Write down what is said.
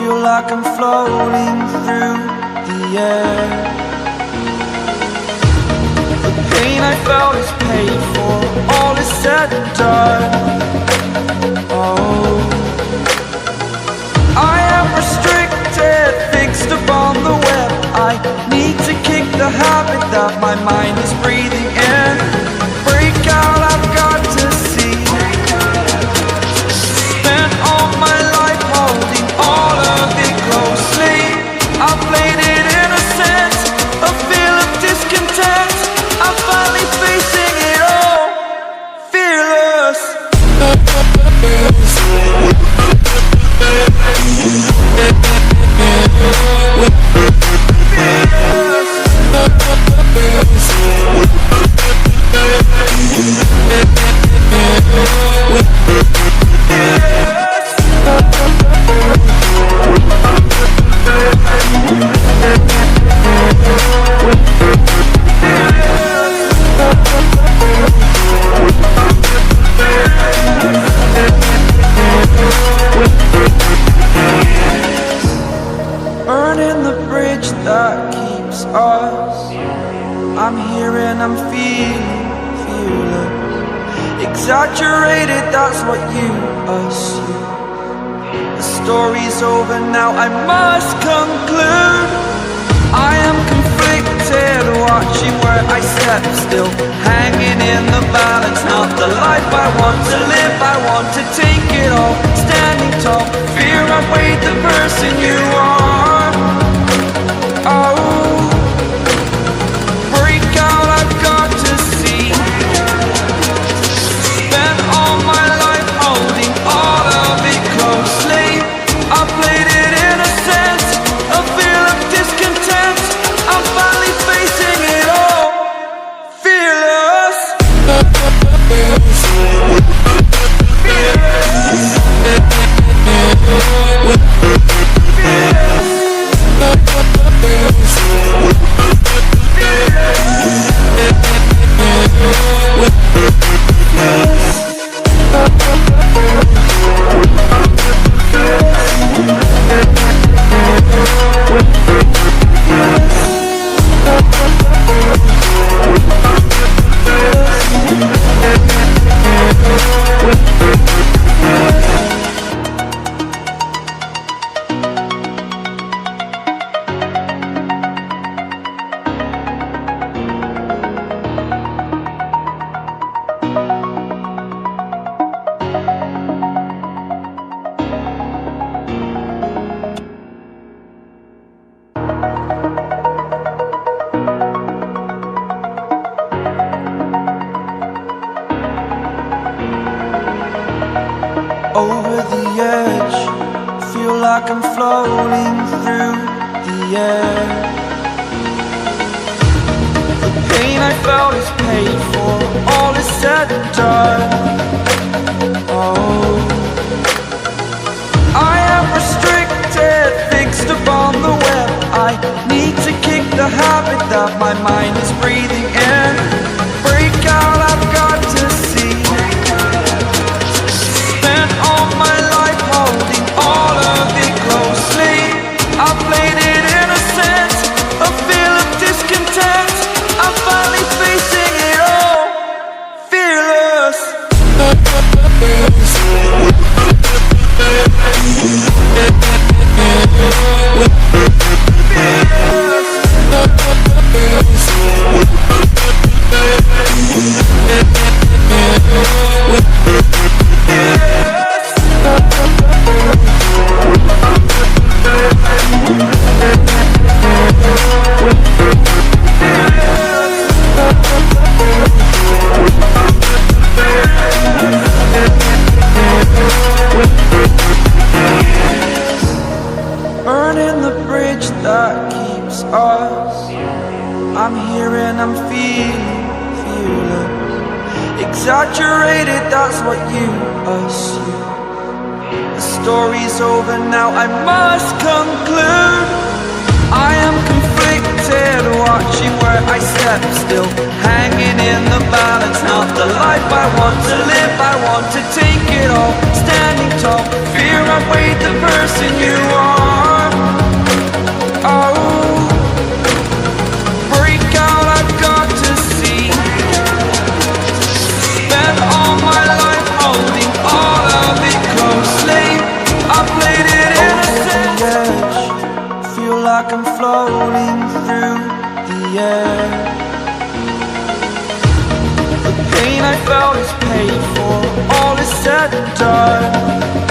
feel like I'm floating through the air. The pain I felt is paid for, all is said and done. Oh, I am restricted, fixed upon the web. I need to kick the habit that my mind is breathing in. Break out, I've got to see. Spent all my life holding all of it closely. I played it innocent, a feel of discontent. I'm finally facing it all, fearless. Burning the bridge that keeps us. I'm here and I'm feeling fearless. Exaggerated, that's what you assume. The story's over now, I must conclude. I am conflicted, watching where I step still, hanging in the balance. Not the life I want to live, I want to take it all. Standing tall, fear outweighed the person you are. Oh, break out, I've got to see. Spent all my life holding all of it closely. I played it innocent, a feel of discontent. I'm finally facing it all, fearless. Over the edge, feel like I'm floating through the air. The pain I felt is paid for, all is said and done. Oh, I am restricted, fixed upon the web. I need to kick the habit that my mind is breathing in. Break out, I've got to see. Spent all my life holding all of it closely. I played it innocent, a feel of discontent. I'm finally facing it all, fearless. Burning the bridge that keeps us. I'm here and I'm feeling fearless. Exaggerated, that's what you assume. The story's over now, I must conclude. I am conflicted, watching where I step still, hanging in the balance. Not the life I want to live, I want to take it all. Standing tall, fear outweighed the person you are. like I'm floating through the air. The pain I felt is paid for, all is said and done.